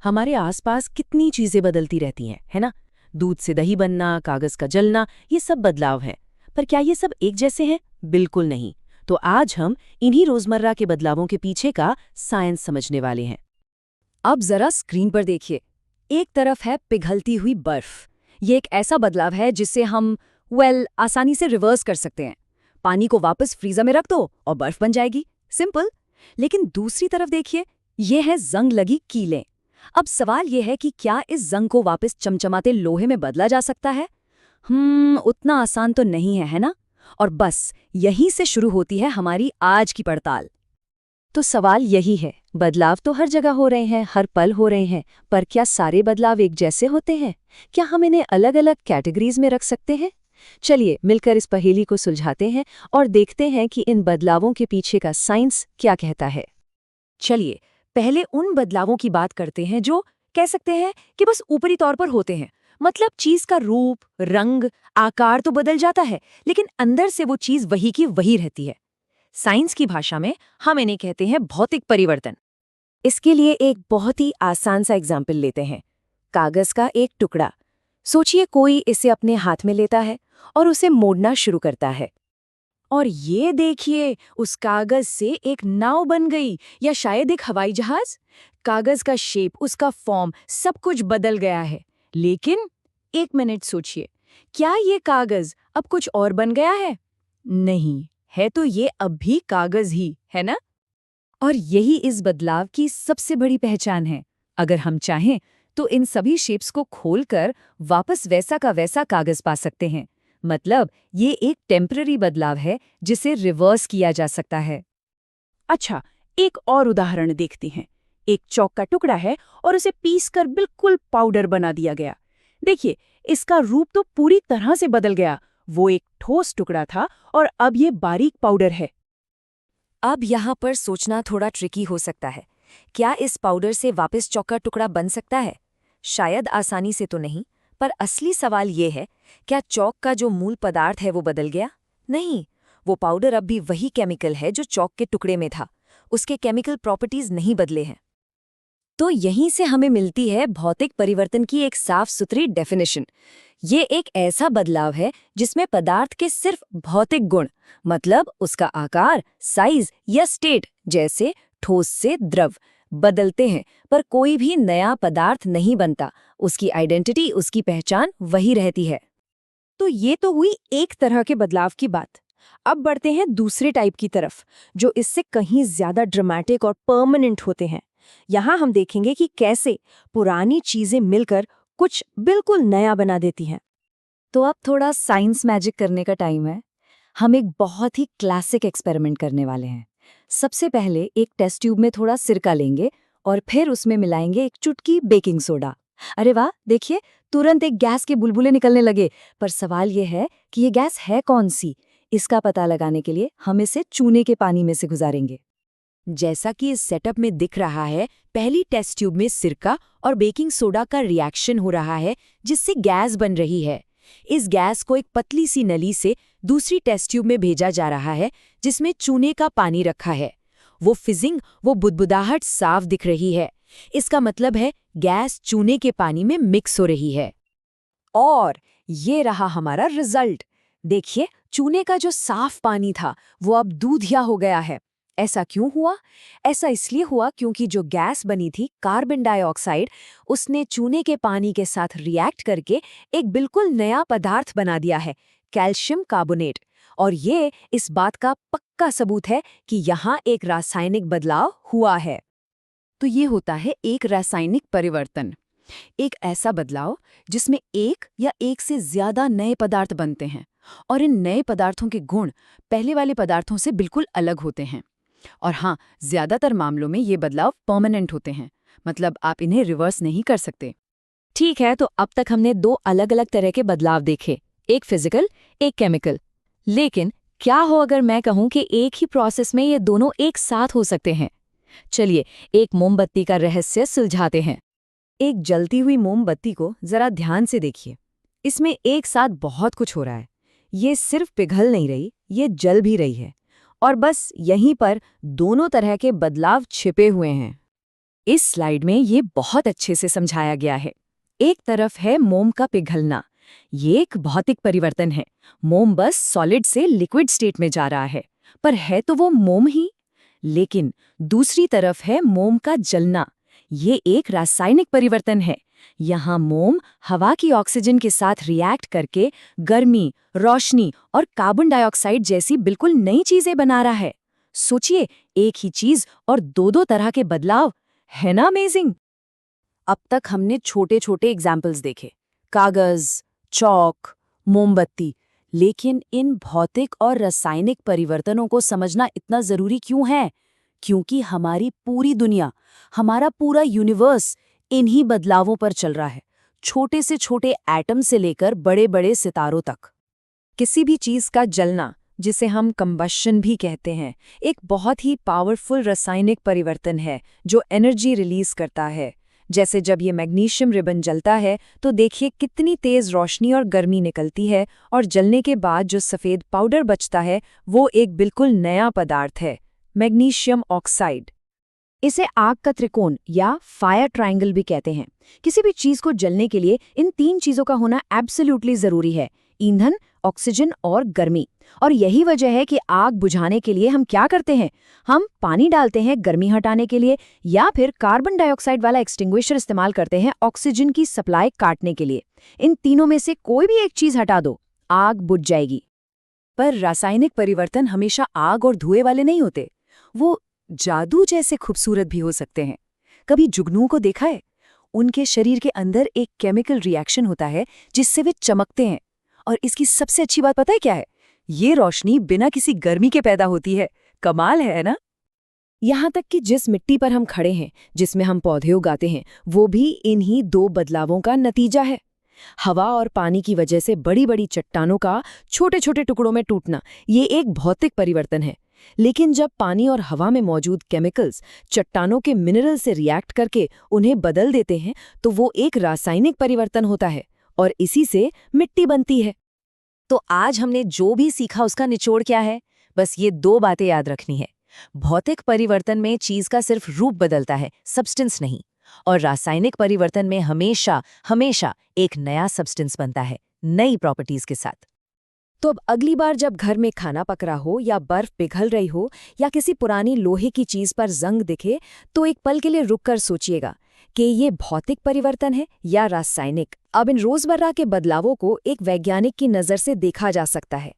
हमारे आसपास कितनी चीजें बदलती रहती हैं, है ना? दूध से दही बनना, कागज का जलना, ये सब बदलाव हैं। पर क्या ये सब एक जैसे हैं? बिल्कुल नहीं। तो आज हम इन्हीं रोजमर्रा के बदलावों के पीछे का साइंस समझने वाले हैं। अब जरा स्क्रीन पर देखिए। एक तरफ है पिघलती हुई बर्फ। ये एक ऐसा बदलाव है जिसे हम आसानी से रिवर्स कर सकते हैं। पानी को वापस फ्रीजर में रख दो और बर्फ बन जाएगी। सिंपल। लेकिन दूसरी तरफ देखिए, ये है जंग लगी कीलें। अब सवाल ये है कि क्या इस जंग को वापस चमचमाते लोहे में बदला जा सकता है? उतना आसान तो नहीं है, है ना? और बस यहीं से शुरू होती है हमारी आज की पड़ताल। तो सवाल यही है, बदलाव तो हर जगह हो रहे हैं, हर पल हो रहे हैं, पर क्या सारे बदलाव एक जैसे होते हैं? क्या हम इन्हें अलग अलग कैटेगरीज में रख सकते हैं? चलिए मिलकर इस पहेली को सुलझाते हैं और देखते हैं कि इन बदलावों के पीछे का साइंस क्या कहता है। चलिए पहले उन बदलावों की बात करते हैं जो कह सकते हैं कि बस ऊपरी तौर पर होते हैं। मतलब चीज का रूप, रंग, आकार तो बदल जाता है, लेकिन अंदर से वो चीज वही की वही रहती है। साइंस की भाषा में हम इन्हें कहते हैं भौतिक परिवर्तन। इसके लिए एक बहुत ही आसान सा एग्जाम्पल लेते हैं। कागज का एक टुकड़ा। सोचिए कोई इसे अपने हाथ में लेता है और उसे मोड़ना शुरू करता है। और ये देखिए, उस कागज से एक नाव बन गई, या शायद एक हवाई जहाज। कागज का शेप, उसका फॉर्म, सब कुछ बदल गया है। लेकिन एक मिनट सोचिए, क्या ये कागज अब कुछ और बन गया है? नहीं, है तो ये अब भी कागज ही, है ना? और यही इस बदलाव की सबसे बड़ी पहचान है। अगर हम चाहें तो इन सभी शेप्स को खोलकर वापस वैसा का वैसा कागज पा सकते हैं। मतलब ये एक टेम्पररी बदलाव है जिसे रिवर्स किया जा सकता है। अच्छा, एक और उदाहरण देखते हैं। एक चौक का टुकड़ा है और उसे पीसकर बिल्कुल पाउडर बना दिया गया। देखिए, इसका रूप तो पूरी तरह से बदल गया। वो एक ठोस टुकड़ा था और अब ये बारीक पाउडर है। अब यहाँ पर सोचना थोड़ा ट्रिकी हो सकता है। क्या इस पाउडर से वापस चौक का टुकड़ा बन सकता है? शायद आसानी से तो नहीं, पर असली सवाल ये है, क्या चौक का जो मूल पदार्थ है वो बदल गया? नहीं, वो पाउडर अब भी वही केमिकल है जो चौक के टुकड़े में था। उसके केमिकल प्रॉपर्टीज नहीं बदले हैं। तो यहीं से हमें मिलती है भौतिक परिवर्तन की एक साफ सुथरी डेफिनेशन। ये एक ऐसा बदलाव है जिसमें पदार्थ के सिर्फ भौतिक गुण, मतलब उसका आकार, साइज या स्टेट, जैसे ठोस से द्रव, बदलते हैं, पर कोई भी नया पदार्थ नहीं बनता। उसकी आइडेंटिटी, उसकी पहचान वही रहती है। तो ये तो हुई एक तरह के बदलाव की बात। अब बढ़ते हैं दूसरे टाइप की तरफ, जो इससे कहीं ज्यादा ड्रामेटिक और परमानेंट होते हैं। यहाँ हम देखेंगे कि कैसे पुरानी चीजें मिलकर कुछ बिल्कुल नया बना देती हैं। तो अब थोड़ा साइंस मैजिक करने का टाइम है। हम एक बहुत ही क्लासिक एक्सपेरिमेंट करने वाले हैं। सबसे पहले एक टेस्ट ट्यूब में थोड़ा सिरका लेंगे और फिर उसमें मिलाएंगे एक चुटकी बेकिंग सोडा। अरे वाह, देखिए तुरंत एक गैस के बुलबुले निकलने लगे। पर सवाल ये है कि ये गैस है कौन सी? इसका पता लगाने के लिए हम इसे चूने के पानी में से गुजारेंगे। जैसा कि इस सेटअप में दिख रहा है, पहली टेस्ट ट्यूब में सिरका और बेकिंग सोडा का रिएक्शन हो रहा है, जिससे गैस बन रही है। इस गैस को एक पतली सी नली से दूसरी टेस्ट ट्यूब में भेजा जा रहा है, जिसमें चूने का पानी रखा है। वो फिजिंग, वो बुदबुदाहट साफ दिख रही है। इसका मतलब है गैस चूने के पानी में मिक्स हो रही है। और ये रहा हमारा रिजल्ट। देखिए, चूने का जो साफ पानी था वो अब दूधिया हो गया है। ऐसा क्यों हुआ? ऐसा इसलिए हुआ क्योंकि जो गैस बनी थी, कार्बन डाइऑक्साइड, उसने चूने के पानी के साथ रिएक्ट करके एक बिल्कुल नया पदार्थ बना दिया है, कैल्शियम कार्बोनेट। और ये इस बात का पक्का सबूत है कि यहाँ एक रासायनिक बदलाव हुआ है। तो ये होता है एक रासायनिक परिवर्तन, एक ऐसा बदलाव जिसमें एक या एक से ज्यादा नए पदार्थ बनते हैं और इन नए पदार्थों के गुण पहले वाले पदार्थों से बिल्कुल अलग होते हैं। और हाँ, ज्यादातर मामलों में ये बदलाव परमानेंट होते हैं, मतलब आप इन्हें रिवर्स नहीं कर सकते। ठीक है, तो अब तक हमने दो अलग अलग तरह के बदलाव देखे, एक फिजिकल, एक केमिकल। लेकिन क्या हो अगर मैं कहूं कि एक ही प्रोसेस में ये दोनों एक साथ हो सकते हैं? चलिए एक मोमबत्ती का रहस्य सुलझाते हैं। एक जलती हुई मोमबत्ती को जरा ध्यान से देखिए। इसमें एक साथ बहुत कुछ हो रहा है। ये सिर्फ पिघल नहीं रही, ये जल भी रही है। और बस यहीं पर दोनों तरह के बदलाव छिपे हुए हैं। इस स्लाइड में ये बहुत अच्छे से समझाया गया है। एक तरफ है मोम का पिघलना, ये एक भौतिक परिवर्तन है। मोम बस सॉलिड से लिक्विड स्टेट में जा रहा है, पर है तो वो मोम ही। लेकिन दूसरी तरफ है मोम का जलना, ये एक रासायनिक परिवर्तन है। यहाँ मोम हवा की ऑक्सीजन के साथ रिएक्ट करके गर्मी, रोशनी और कार्बन डाइऑक्साइड जैसी बिल्कुल नई चीजें बना रहा है। सोचिए, एक ही चीज और दो तरह के बदलाव, है ना अमेजिंग? अब तक हमने छोटे छोटे एग्जाम्पल्स देखे, कागज, चौक, मोमबत्ती, लेकिन इन भौतिक और रासायनिक परिवर्तनों को समझना इतना जरूरी क्यों है? क्योंकि हमारी पूरी दुनिया, हमारा पूरा यूनिवर्स इन्हीं बदलावों पर चल रहा है, छोटे से छोटे एटम से लेकर बड़े बड़े सितारों तक। किसी भी चीज का जलना, जिसे हम कंबशन भी कहते हैं, एक बहुत ही पावरफुल रासायनिक परिवर्तन है जो एनर्जी रिलीज करता है। जैसे जब ये मैग्नीशियम रिबन जलता है तो देखिए कितनी तेज रोशनी और गर्मी निकलती है, और जलने के बाद जो सफ़ेद पाउडर बचता है वो एक बिल्कुल नया पदार्थ है, मैग्नीशियम ऑक्साइड। इसे आग का त्रिकोण या फायर ट्रायंगल भी कहते हैं। किसी भी चीज को जलने के लिए इन तीन चीजों का होना एब्सोल्युटली जरूरी है, ईंधन, ऑक्सीजन और गर्मी। और यही वजह है कि आग बुझाने के लिए हम क्या करते हैं? हम पानी डालते हैं गर्मी हटाने के लिए, या फिर कार्बन डाइऑक्साइड वाला एक्सटिंग्विशर इस्तेमाल करते हैं ऑक्सीजन की सप्लाई काटने के लिए। इन तीनों में से कोई भी एक चीज हटा दो, आग बुझ जाएगी। पर रासायनिक परिवर्तन हमेशा आग और धुएं वाले नहीं होते, वो जादू जैसे खूबसूरत भी हो सकते हैं। कभी जुगनुओं को देखा है? उनके शरीर के अंदर एक केमिकल रिएक्शन होता है जिससे वे चमकते हैं। और इसकी सबसे अच्छी बात पता है क्या है? ये रोशनी बिना किसी गर्मी के पैदा होती है। कमाल है ना? यहाँ तक कि जिस मिट्टी पर हम खड़े हैं, जिसमें हम पौधे उगाते हैं, वो भी इन्हीं दो बदलावों का नतीजा है। हवा और पानी की वजह से बड़ी बड़ी चट्टानों का छोटे छोटे टुकड़ों में टूटना, ये एक भौतिक परिवर्तन है। लेकिन जब पानी और हवा में मौजूद केमिकल्स चट्टानों के मिनरल से रिएक्ट करके उन्हें बदल देते हैं, तो वो एक रासायनिक परिवर्तन होता है, और इसी से मिट्टी बनती है। तो आज हमने जो भी सीखा उसका निचोड़ क्या है? बस ये दो बातें याद रखनी है। भौतिक परिवर्तन में चीज का सिर्फ रूप बदलता है, सब्सटेंस नहीं। और रासायनिक परिवर्तन में हमेशा हमेशा एक नया सब्सटेंस बनता है, नई प्रॉपर्टीज के साथ। तो अब अगली बार जब घर में खाना पक रहा हो, या बर्फ पिघल रही हो, या किसी पुरानी लोहे की चीज पर जंग दिखे, तो एक पल के लिए रुककर सोचिएगा कि ये भौतिक परिवर्तन है या रासायनिक। अब इन रोजमर्रा के बदलावों को एक वैज्ञानिक की नज़र से देखा जा सकता है।